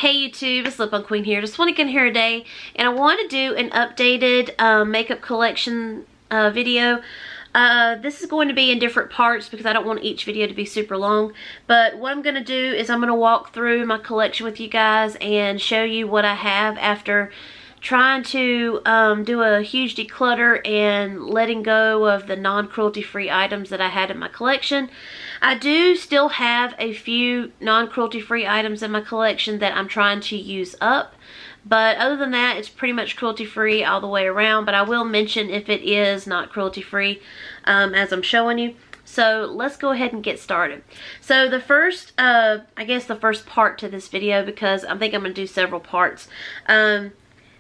Hey YouTube, it's Lip On Queen here. Just want to get in here today, and I want to do an updated makeup collection video. This is going to be in different parts because I don't want each video to be super long. But what I'm going to do is I'm going to walk through my collection with you guys and show you what I have after trying to do a huge declutter and letting go of the non-cruelty free items that I had in my collection. I do still have a few non-cruelty free items in my collection that I'm trying to use up, but other than that it's pretty much cruelty free all the way around. But I will mention if it is not cruelty free as I'm showing you. So let's go ahead and get started. So the first, I guess the first part to this video, because I think I'm going to do several parts.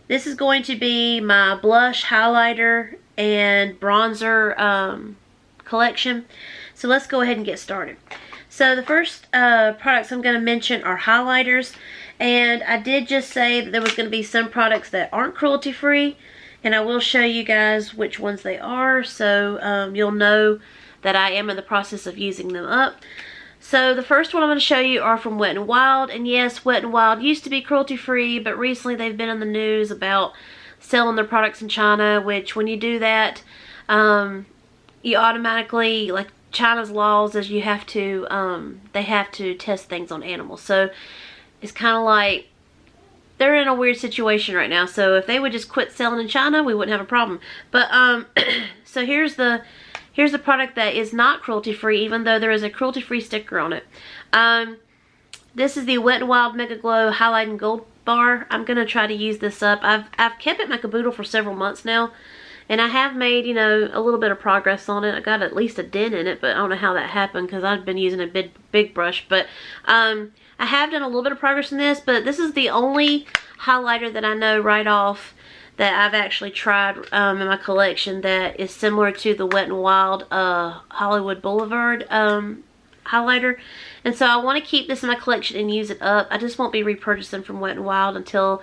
This is going to be my blush, highlighter, and bronzer collection. So let's go ahead and get started. So the first products I'm going to mention are highlighters. And I did just say that there was going to be some products that aren't cruelty free. And I will show you guys which ones they are. So you'll know that I am in the process of using them up. So the first one I'm going to show you are from Wet n Wild. And yes, Wet n Wild used to be cruelty free, but recently they've been in the news about selling their products in China, which when you do that, you automatically, like China's laws is you have to, they have to test things on animals. So it's kind of like they're in a weird situation right now. So if they would just quit selling in China, we wouldn't have a problem. But so here's the product that is not cruelty free, even though there is a cruelty free sticker on it. This is the Wet n Wild Mega Glow Highlighting Gold Bar. I'm gonna try to use this up. I've kept it in my caboodle for several months now, and I have made, you know, a little bit of progress on it. I got at least a dent in it, but I don't know how that happened because I've been using a big brush. But I have done a little bit of progress in this, but this is the only highlighter that I know right off that I've actually tried in my collection that is similar to the Wet n Wild Hollywood Boulevard highlighter. And so I want to keep this in my collection and use it up. I just won't be repurchasing from Wet n Wild until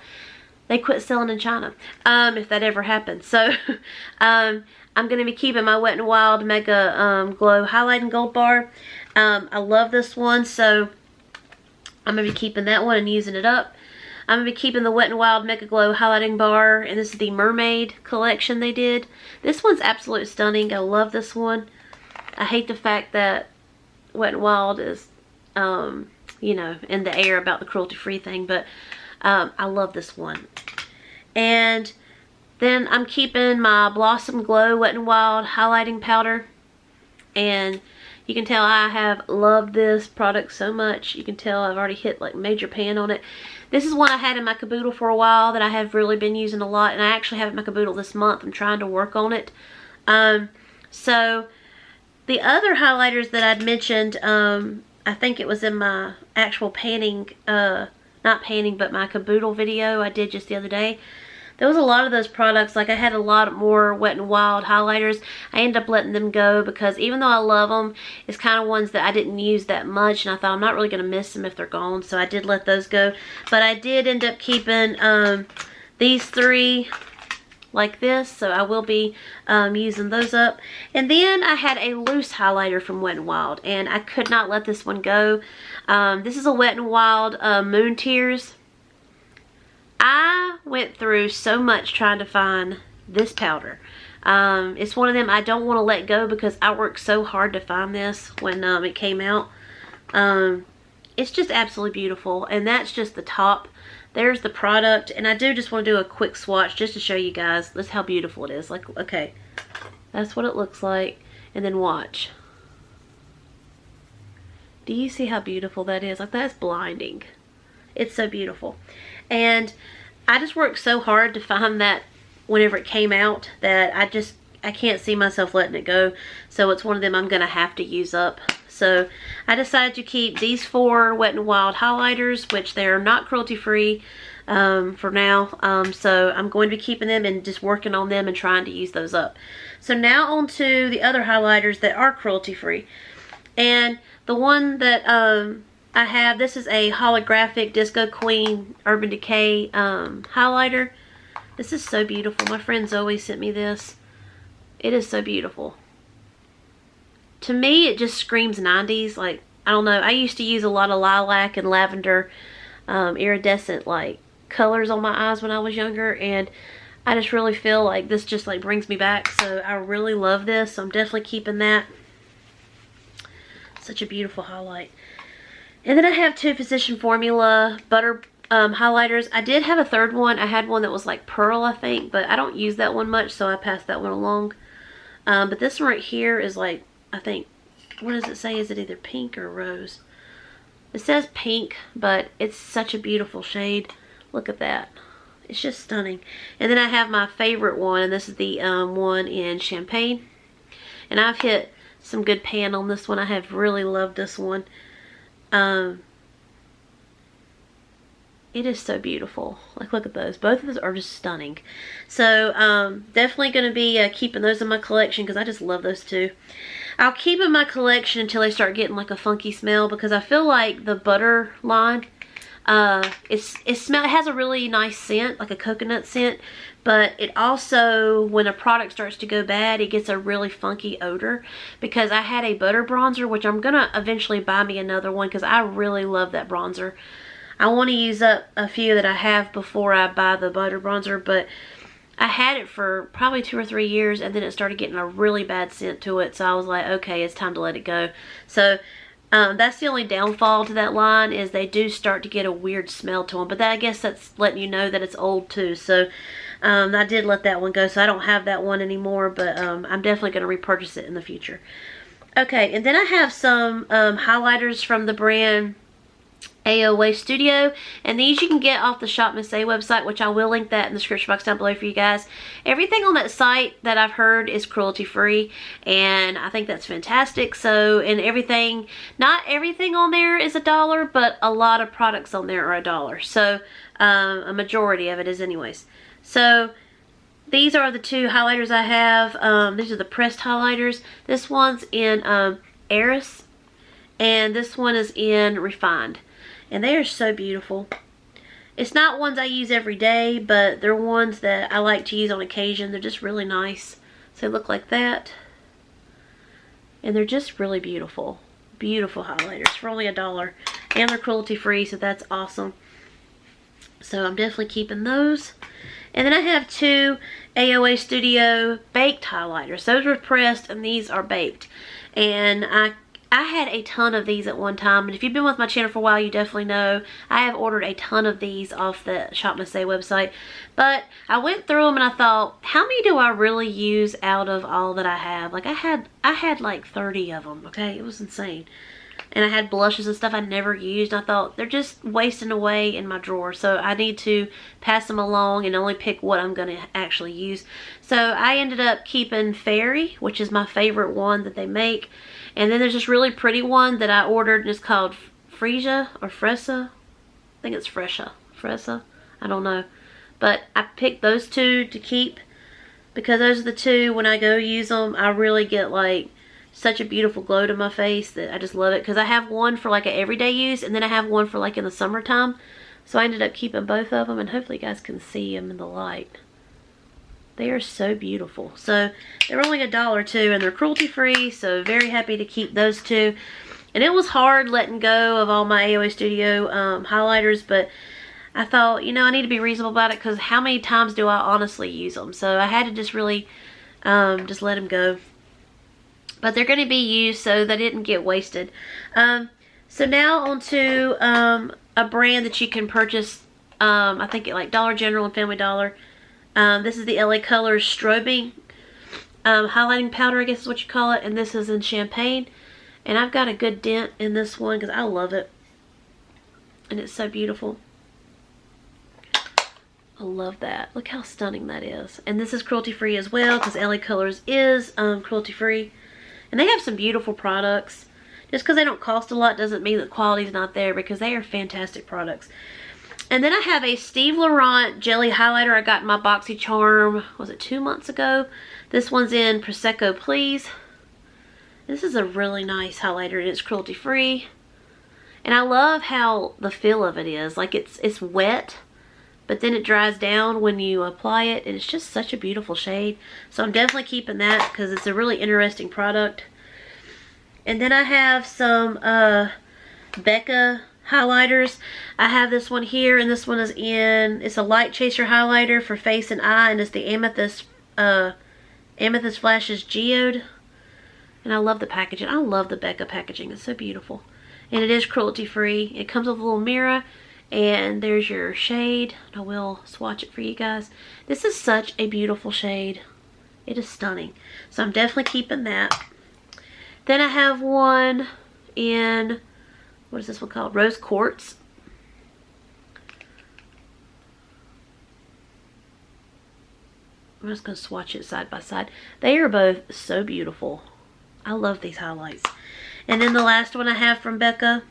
they quit selling in China, if that ever happens. So I'm going to be keeping my Wet n Wild Mega Glow Highlighting Gold Bar. I love this one, so I'm going to be keeping that one and using it up. I'm going to be keeping the Wet n Wild Mega Glow Highlighting Bar, and this is the Mermaid collection they did. This one's absolutely stunning. I love this one. I hate the fact that Wet n Wild is, you know, in the air about the cruelty-free thing, but I love this one. And then I'm keeping my Blossom Glow Wet n Wild Highlighting Powder, and you can tell I have loved this product so much. You can tell I've already hit like major pan on it. This is one I had in my caboodle for a while that I have really been using a lot, and I actually have it in my caboodle this month. I'm trying to work on it. So the other highlighters that I'd mentioned, I think it was in my actual panning, not panning, but my caboodle video I did just the other day. There was a lot of those products. Like I had a lot more Wet n Wild highlighters. I ended up letting them go because even though I love them, it's kind of ones that I didn't use that much, and I thought I'm not really going to miss them if they're gone, so I did let those go. But I did end up keeping these three like this, so I will be using those up. And then I had a loose highlighter from Wet n Wild, and I could not let this one go. This is a Wet n Wild Moon Tears. I went through so much trying to find this powder. It's one of them I don't want to let go because I worked so hard to find this when it came out. It's just absolutely beautiful, and that's just the top. There's the product, and I do just want to do a quick swatch just to show you guys this how beautiful it is. Like, okay, that's what it looks like, and then watch. Do you see how beautiful that is? Like, that's blinding. It's so beautiful. And I just worked so hard to find that whenever it came out that I can't see myself letting it go. So it's one of them I'm going to have to use up. So I decided to keep these 4 Wet n Wild highlighters, which they are not cruelty free for now. So I'm going to be keeping them and just working on them and trying to use those up. So now on to the other highlighters that are cruelty free. And the one that I have, this is a holographic Disco Queen Urban Decay highlighter. This is so beautiful. My friend Zoe sent me this. It is so beautiful. To me, it just screams 90s. Like, I don't know. I used to use a lot of lilac and lavender iridescent like colors on my eyes when I was younger, and I just really feel like this just like brings me back. So I really love this, so I'm definitely keeping that. Such a beautiful highlight. And then I have two Physician Formula butter highlighters. I did have a third one. I had one that was like pearl, I think, but I don't use that one much, so I passed that one along. But this one right here is like, I think, what does it say? Is it either pink or rose? It says pink, but it's such a beautiful shade. Look at that. It's just stunning. And then I have my favorite one, and this is the one in Champagne. And I've hit some good pan on this one. I have really loved this one. It is so beautiful. Like, look at those. Both of those are just stunning. So, definitely going to be keeping those in my collection because I just love those two. I'll keep in my collection until they start getting like a funky smell, because I feel like the butter line, it has a really nice scent, like a coconut scent, but it also, when a product starts to go bad, it gets a really funky odor. Because I had a butter bronzer, which I'm going to eventually buy me another one because I really love that bronzer. I want to use up a few that I have before I buy the butter bronzer, but I had it for probably 2 or 3 years, and then it started getting a really bad scent to it, so I was like, okay, it's time to let it go. So that's the only downfall to that line, is they do start to get a weird smell to them, but I guess that's letting you know that it's old too. So I did let that one go, so I don't have that one anymore, but I'm definitely going to repurchase it in the future. Okay, and then I have some highlighters from the brand AOA Studio, and these you can get off the Shop Miss A website, which I will link that in the description box down below for you guys. Everything on that site that I've heard is cruelty free, and I think that's fantastic. So, and everything, not everything on there is $1, but a lot of products on there are $1. So a majority of it is anyways. So these are the two highlighters I have. These are the pressed highlighters. This one's in Eris, and this one is in Refined. And they are so beautiful. It's not ones I use every day, but they're ones that I like to use on occasion. They're just really nice. So they look like that. And they're just really beautiful. Beautiful highlighters for only $1. And they're cruelty free, so that's awesome. So I'm definitely keeping those. And then I have two AOA Studio baked highlighters. Those were pressed and these are baked. And I had a ton of these at one time, and if you've been with my channel for a while, you definitely know I have ordered a ton of these off the Shop Miss A website. But I went through them and I thought, how many do I really use out of all that I have? Like I had like 30 of them, okay? It was insane. And I had blushes and stuff I never used. I thought, they're just wasting away in my drawer. So I need to pass them along and only pick what I'm going to actually use. So I ended up keeping Fairy, which is my favorite one that they make. And then there's this really pretty one that I ordered, and it's called Freesia or Fresa. I think it's Fresa. I don't know. But I picked those two to keep because those are the two, when I go use them, I really get like such a beautiful glow to my face that I just love it. Because I have one for like an everyday use, and then I have one for like in the summertime. So I ended up keeping both of them, and hopefully you guys can see them in the light. They are so beautiful. So they're only $1 too, and they're cruelty free, so very happy to keep those two. And it was hard letting go of all my AOA Studio highlighters, but I thought, you know, I need to be reasonable about it, because how many times do I honestly use them? So I had to just really just let them go. But they're going to be used, so they didn't get wasted. So now on to a brand that you can purchase, I think at like Dollar General and Family Dollar. This is the LA Colors Strobing highlighting powder, I guess is what you call it. And this is in Champagne. And I've got a good dent in this one because I love it. And it's so beautiful. I love that. Look how stunning that is. And this is cruelty free as well, because LA Colors is cruelty free. And they have some beautiful products. Just because they don't cost a lot doesn't mean that quality is not there, because they are fantastic products. And then I have a Steve Laurent Jelly Highlighter I got in my BoxyCharm, was it 2 months ago? This one's in Prosecco Please. This is a really nice highlighter, and it's cruelty free. And I love how the feel of it is. Like it's wet, but then it dries down when you apply it, and it's just such a beautiful shade. So I'm definitely keeping that because it's a really interesting product. And then I have some Becca highlighters. I have this one here, and this one is it's a Light Chaser highlighter for face and eye, and it's the Amethyst Flashes Geode. And I love the packaging. I love the Becca packaging. It's so beautiful. And it is cruelty free. It comes with a little mirror, and there's your shade. I will swatch it for you guys. This is such a beautiful shade. It is stunning. So I'm definitely keeping that. Then I have one in, what is this one called? Rose Quartz. I'm just going to swatch it side by side. They are both so beautiful. I love these highlights. And then the last one I have from Becca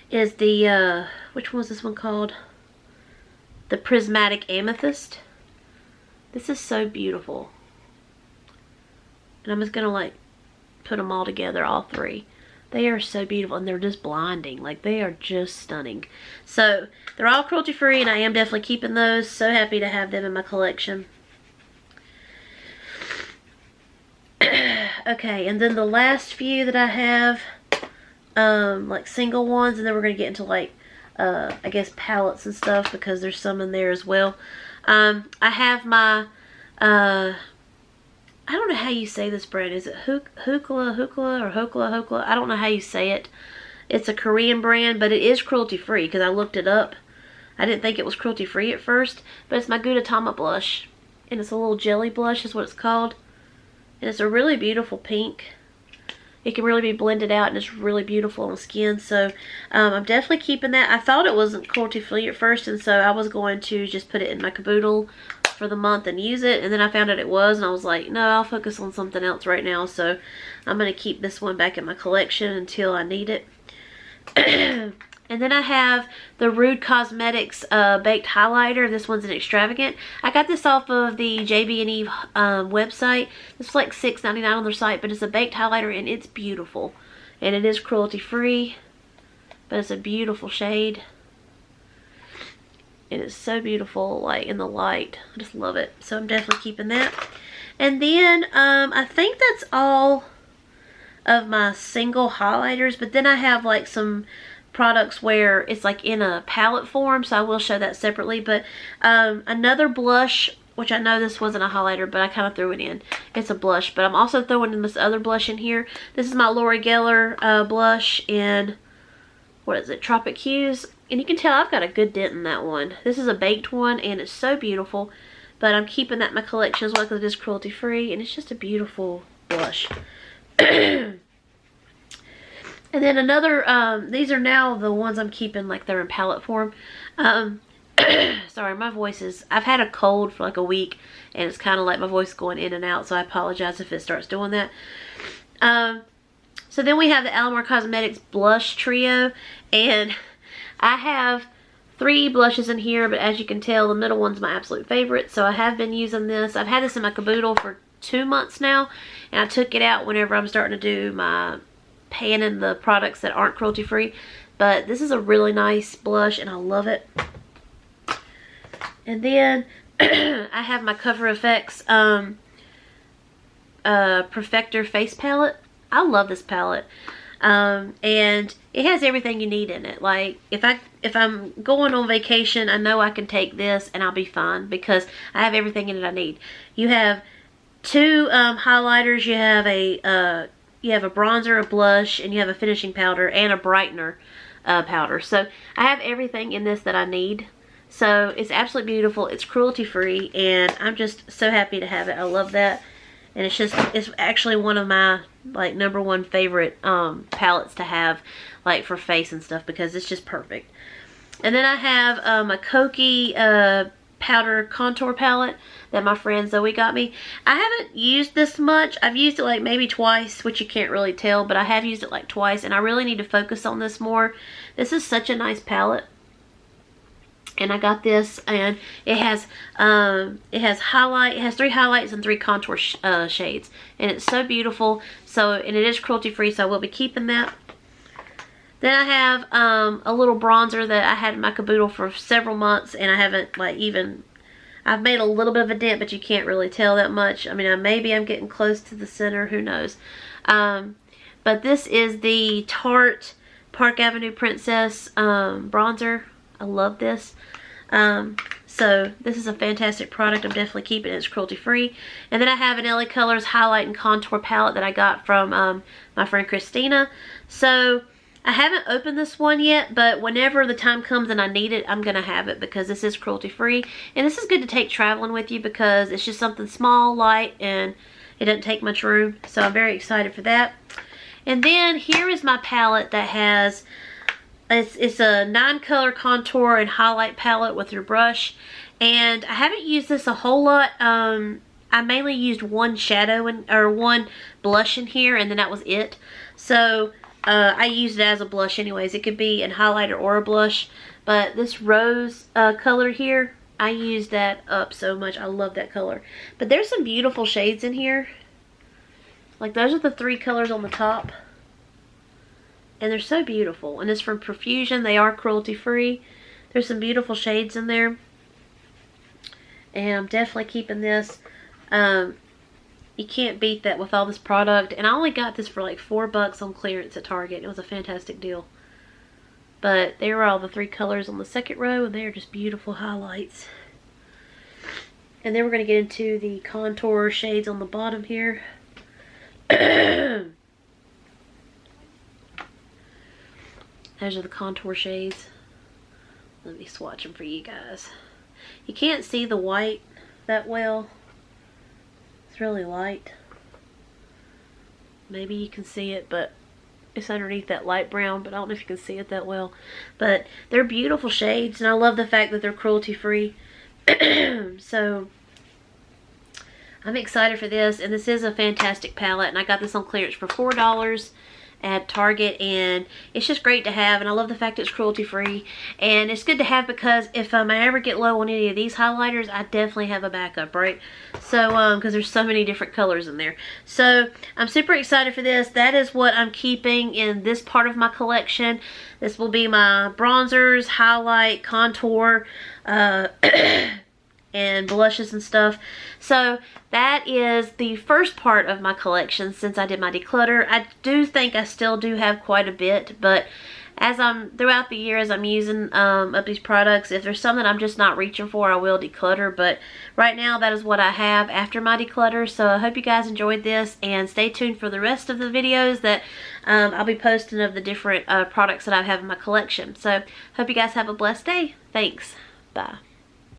is the, which one was this one called? The Prismatic Amethyst. This is so beautiful. And I'm just going to like put them all together, all three. They are so beautiful, and they're just blinding. Like, they are just stunning. So they're all cruelty free, and I am definitely keeping those. So happy to have them in my collection. Okay, and then the last few that I have, like single ones, and then we're going to get into like, I guess palettes and stuff, because there's some in there as well. I have my, I don't know how you say this brand. Is it Hookla or Hokla? I don't know how you say it. It's a Korean brand, but it is cruelty free, because I looked it up. I didn't think it was cruelty free at first, but it's my Gudetama blush, and it's a little jelly blush is what it's called. And it's a really beautiful pink. It can really be blended out, and it's really beautiful on skin. So I'm definitely keeping that. I thought it wasn't cruelty free at first, and so I was going to just put it in my caboodle for the month and use it. And then I found out it was, and I was like, no, I'll focus on something else right now. So I'm going to keep this one back in my collection until I need it. And then I have the Rude Cosmetics Baked Highlighter. This one's an extravagant. I got this off of the JB&E website. It's like $6.99 on their site, but it's a baked highlighter, and it's beautiful. And it is cruelty free, but it's a beautiful shade. And it's so beautiful, like in the light. I just love it. So I'm definitely keeping that. And then I think that's all of my single highlighters, but then I have like some products where it's like in a palette form, so I will show that separately. But another blush, which I know this wasn't a highlighter, but I kind of threw it in. It's a blush, but I'm also throwing in this other blush in here. This is my Laura Geller blush in, what is it, Tropic Hues. And you can tell I've got a good dent in that one. This is a baked one, and it's so beautiful. But I'm keeping that in my collection as well because it is cruelty free, and it's just a beautiful blush. And then another, these are now the ones I'm keeping, like they're in palette form. Sorry, my voice is, I've had a cold for like a week, and it's kind of like my voice going in and out, so I apologize if it starts doing that. So then we have the Alamar Cosmetics Blush Trio, and I have 3 blushes in here, but as you can tell, the middle one's my absolute favorite, so I have been using this. I've had this in my caboodle for 2 months now, and I took it out whenever I'm starting to do my panning the products that aren't cruelty free. But this is a really nice blush, and I love it. And then I have my Cover FX Perfector Face Palette. I love this palette. And it has everything you need in it. Like if I'm going on vacation, I know I can take this and I'll be fine because I have everything in it I need. You have 2 highlighters. You have a bronzer, a blush, and you have a finishing powder and a brightener powder. So I have everything in this that I need. So it's absolutely beautiful. It's cruelty free, and I'm just so happy to have it. I love that. And it's actually one of my like #1 favorite palettes to have, like for face and stuff, because it's just perfect. And then I have a Kokie powder contour palette that my friend Zoe got me. I haven't used this much. I've used it like maybe twice, which you can't really tell, but I have used it like twice, and I really need to focus on this more. This is such a nice palette. And I got this, and it has 3 highlights and 3 contour shades, and it's so beautiful. So, and it is cruelty free, so I will be keeping that. Then I have a little bronzer that I had in my caboodle for several months, and I haven't I've made a little bit of a dent, but you can't really tell that much. I mean, maybe I'm getting close to the center, who knows. But this is the Tarte Park Avenue Princess bronzer. I love this. So this is a fantastic product. I'm definitely keeping it. It's cruelty free. And then I have an LA Colors highlight and contour palette that I got from my friend Christina. So I haven't opened this one yet, but whenever the time comes and I need it, I'm gonna have it because this is cruelty free. And this is good to take traveling with you because it's just something small, light, and it doesn't take much room. So I'm very excited for that. And then here is my palette that has, it's a 9-color contour and highlight palette with your brush. And I haven't used this a whole lot. I mainly used one shadow or one blush in here, and then that was it. So I used it as a blush anyways. It could be a highlighter or a blush. But this rose color here, I used that up so much. I love that color. But there's some beautiful shades in here. Like those are the 3 colors on the top. And they're so beautiful. And it's from Profusion. They are cruelty free. There's some beautiful shades in there. And I'm definitely keeping this. You can't beat that with all this product. And I only got this for like $4 on clearance at Target. It was a fantastic deal. But there are all the 3 colors on the second row. And they are just beautiful highlights. And then we're going to get into the contour shades on the bottom here. Those are the contour shades. Let me swatch them for you guys. You can't see the white that well. It's really light. Maybe you can see it, but it's underneath that light brown, but I don't know if you can see it that well. But they're beautiful shades, and I love the fact that they're cruelty free. So I'm excited for this, and this is a fantastic palette, and I got this on clearance for $4 at Target, and it's just great to have, and I love the fact it's cruelty free, and it's good to have because if I ever get low on any of these highlighters, I definitely have a backup, right? So because there's so many different colors in there. So I'm super excited for this. That is what I'm keeping in this part of my collection. This will be my bronzers, highlight, contour, and blushes and stuff. So that is the first part of my collection since I did my declutter. I do think I still do have quite a bit, but as I'm throughout the year, as I'm using up these products, if there's some that I'm just not reaching for, I will declutter. But right now, that is what I have after my declutter. So I hope you guys enjoyed this, and stay tuned for the rest of the videos that I'll be posting of the different products that I have in my collection. So hope you guys have a blessed day. Thanks. Bye.